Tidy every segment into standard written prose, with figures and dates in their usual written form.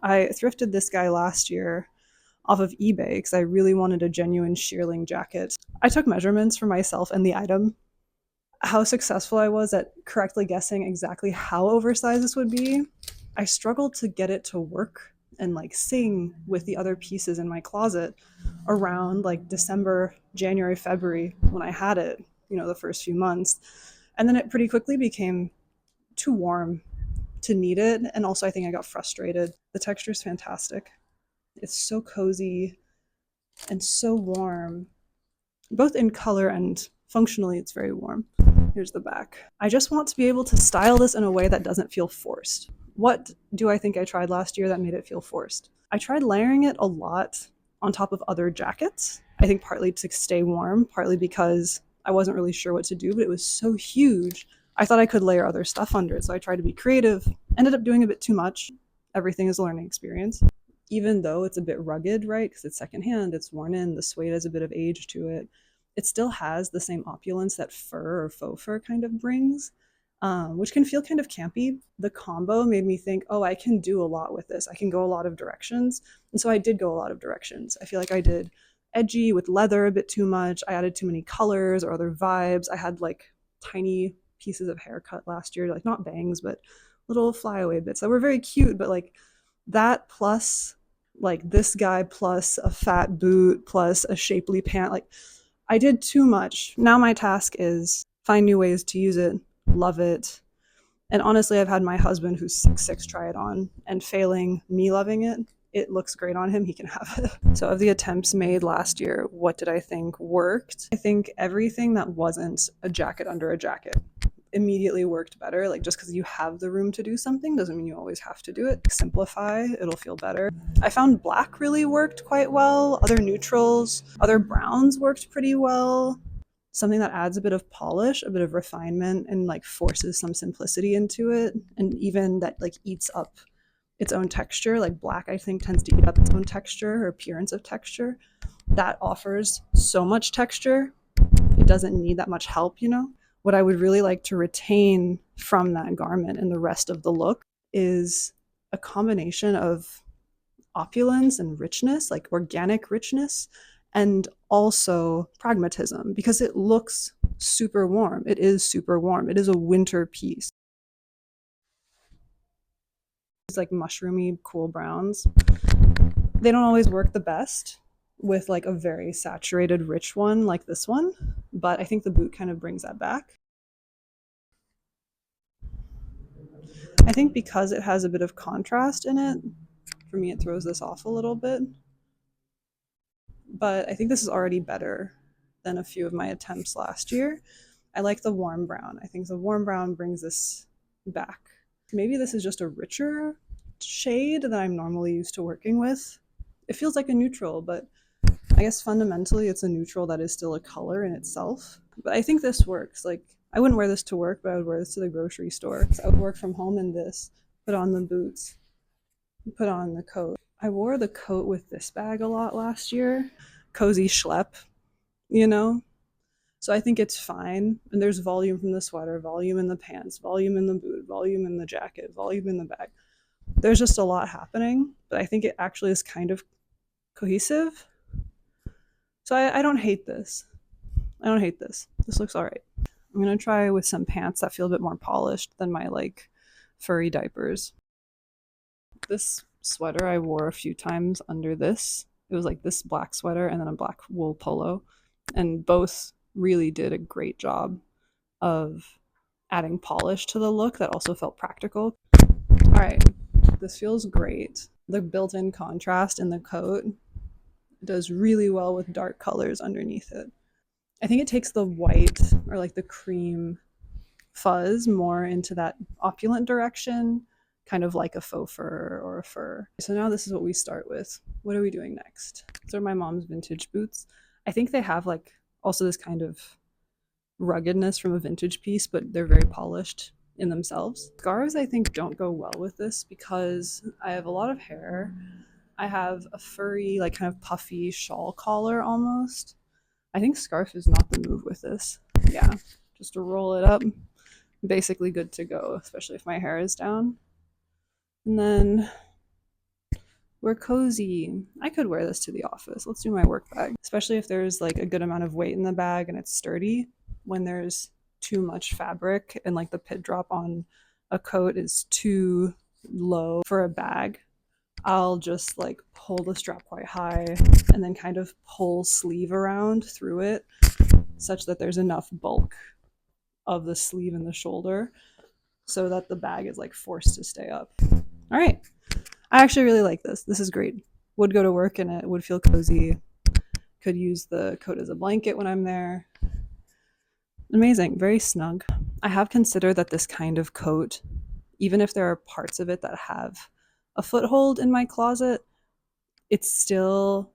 I thrifted this guy last year off of eBay because I really wanted a genuine shearling jacket. I took measurements for myself and the item. How successful I was at correctly guessing exactly how oversized this would be, I struggled to get it to work and like sing with the other pieces in my closet around like December, January, February when I had it, the first few months. And then it pretty quickly became too warm to need it. And also, I think I got frustrated. The texture is fantastic. It's so cozy and so warm, both in color and functionally, it's very warm. Here's the back. I just want to be able to style this in a way that doesn't feel forced. What do I think I tried last year that made it feel forced? I tried layering it a lot on top of other jackets. I think partly to stay warm, partly because I wasn't really sure what to do, but it was so huge. I thought I could layer other stuff under it, so I tried to be creative. Ended up doing a bit too much. Everything is a learning experience. Even though it's a bit rugged, right? Because it's secondhand, it's worn in, the suede has a bit of age to it. It still has the same opulence that fur or faux fur kind of brings, which can feel kind of campy. The combo made me think, oh, I can do a lot with this. I can go a lot of directions. And so I did go a lot of directions. I feel like I did edgy with leather a bit too much. I added too many colors or other vibes. I had like tiny pieces of haircut last year, like not bangs, but little flyaway bits that were very cute, but like that plus like this guy plus a fat boot plus a shapely pant, like I did too much. Now my task is find new ways to use it, love it. And honestly, I've had my husband who's 6'6" try it on, and failing me loving it, it looks great on him, he can have it. So of the attempts made last year, what did I think worked? I think everything that wasn't a jacket under a jacket immediately worked better. Like just because you have the room to do something doesn't mean you always have to do it. Simplify, it'll feel better. I found black really worked quite well. Other neutrals, other browns worked pretty well. Something that adds a bit of polish, a bit of refinement, and like forces some simplicity into it, and even that like eats up its own texture. Like black, I think, tends to eat up its own texture or appearance of texture. That offers so much texture. It doesn't need that much help. What I would really like to retain from that garment and the rest of the look is a combination of opulence and richness, like organic richness, and also pragmatism, because it looks super warm. It is super warm. It is a winter piece. It's like mushroomy, cool browns. They don't always work the best with like a very saturated, rich one like this one, but I think the boot kind of brings that back. I think because it has a bit of contrast in it, for me, it throws this off a little bit. But I think this is already better than a few of my attempts last year. I like the warm brown. I think the warm brown brings this back. Maybe this is just a richer shade that I'm normally used to working with. It feels like a neutral, but I guess fundamentally it's a neutral that is still a color in itself. But I think this works. Like, I wouldn't wear this to work, but I would wear this to the grocery store. So I would work from home in this, put on the boots, put on the coat. I wore the coat with this bag a lot last year. Cozy schlep, you know? So I think it's fine. And there's volume from the sweater, volume in the pants, volume in the boot, volume in the jacket, volume in the bag. There's just a lot happening, but I think it actually is kind of cohesive. So I don't hate this. I don't hate this. This looks all right. I'm going to try with some pants that feel a bit more polished than my like furry diapers. This sweater I wore a few times under this. It was like this black sweater and then a black wool polo. And both really did a great job of adding polish to the look that also felt practical. All right, this feels great. The built-in contrast in the coat does really well with dark colors underneath it. I think it takes the white or like the cream fuzz more into that opulent direction, kind of like a faux fur or a fur. So now this is what we start with. What are we doing next? These are my mom's vintage boots. I think they have like also this kind of ruggedness from a vintage piece, but they're very polished in themselves. Scarves I think don't go well with this because I have a lot of hair. I have a furry, like kind of puffy shawl collar almost. I think scarf is not the move with this. Yeah, just to roll it up, basically good to go, especially if my hair is down. And then We're cozy. I could wear this to the office. Let's do my work bag, especially if there's like a good amount of weight in the bag and it's sturdy. When there's too much fabric and like the pit drop on a coat is too low for a bag, I'll just like pull the strap quite high and then kind of pull sleeve around through it such that there's enough bulk of the sleeve and the shoulder so that the bag is like forced to stay up. All right. I actually really like this. This is great. Would go to work in it, would feel cozy. Could use the coat as a blanket when I'm there. Amazing, very snug. I have considered that this kind of coat, even if there are parts of it that have a foothold in my closet, it's still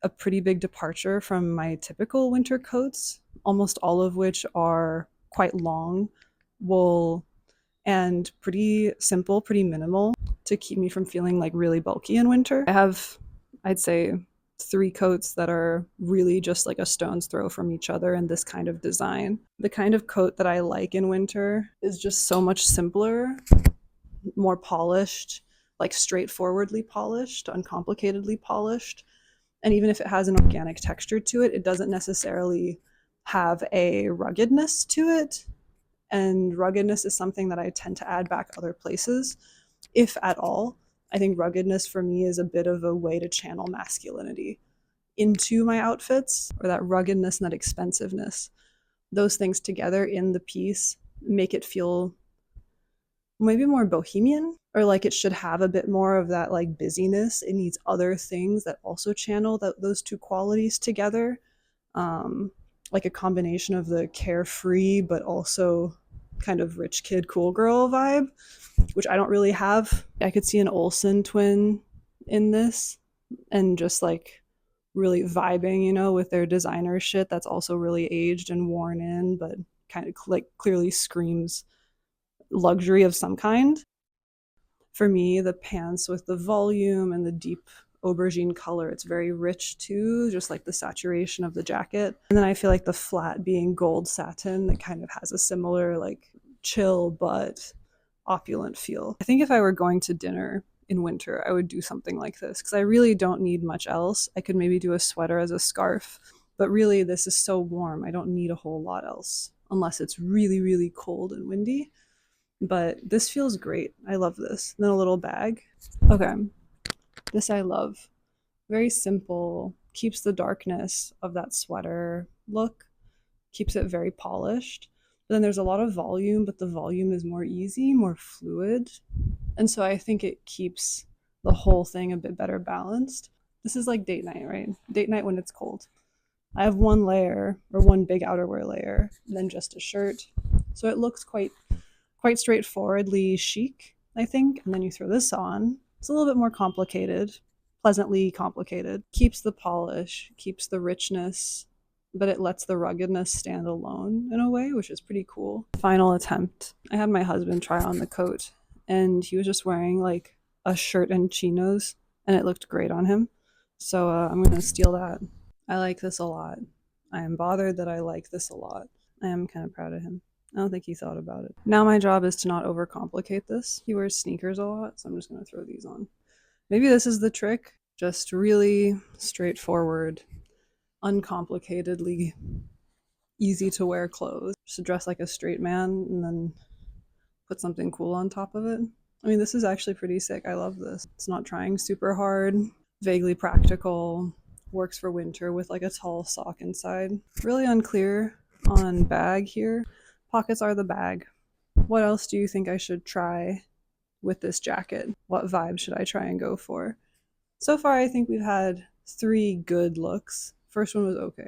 a pretty big departure from my typical winter coats, almost all of which are quite long, wool, and pretty simple, pretty minimal to keep me from feeling like really bulky in winter. I have, I'd say, 3 coats that are really just like a stone's throw from each other in this kind of design. The kind of coat that I like in winter is just so much simpler, more polished, like straightforwardly polished, uncomplicatedly polished. And even if it has an organic texture to it, it doesn't necessarily have a ruggedness to it. And ruggedness is something that I tend to add back other places, if at all. I think ruggedness for me is a bit of a way to channel masculinity into my outfits, or that ruggedness and that expensiveness. Those things together in the piece make it feel maybe more bohemian, or like it should have a bit more of that like busyness. It needs other things that also channel those two qualities together. Like a combination of the carefree but also kind of rich kid cool girl vibe, which I don't really have. I could see an Olsen twin in this and just like really vibing, you know, with their designer shit that's also really aged and worn in, but kind of like clearly screams luxury of some kind. For me, the pants with the volume and the deep aubergine color, it's very rich too, just like the saturation of the jacket. And then I feel like the flat being gold satin that kind of has a similar like chill but opulent feel. I think if I were going to dinner in winter, I would do something like this because I really don't need much else. I could maybe do a sweater as a scarf, but really this is so warm. I don't need a whole lot else unless it's really, really cold and windy. But this feels great. I love this. Then a little bag. Okay, this I love. Very simple, keeps the darkness of that sweater look, keeps it very polished. But then there's a lot of volume, but the volume is more easy, more fluid. And so I think it keeps the whole thing a bit better balanced. This is like date night, right? Date night when it's cold. I have one layer or one big outerwear layer, and then just a shirt. So it looks quite straightforwardly chic, I think. And then you throw this on. It's a little bit more complicated, pleasantly complicated. Keeps the polish, keeps the richness, but it lets the ruggedness stand alone in a way, which is pretty cool. Final attempt. I had my husband try on the coat, and he was just wearing like a shirt and chinos, and it looked great on him. So I'm gonna steal that. I like this a lot. I am bothered that I like this a lot. I am kind of proud of him. I don't think he thought about it. Now my job is to not overcomplicate this. He wears sneakers a lot, so I'm just going to throw these on. Maybe this is the trick. Just really straightforward, uncomplicatedly easy to wear clothes. Just dress like a straight man and then put something cool on top of it. I mean, this is actually pretty sick. I love this. It's not trying super hard, vaguely practical, works for winter with like a tall sock inside. Really unclear on bag here. Pockets are the bag. What else do you think I should try with this jacket? What vibe should I try and go for? So far, I think we've had 3 good looks. First one was okay.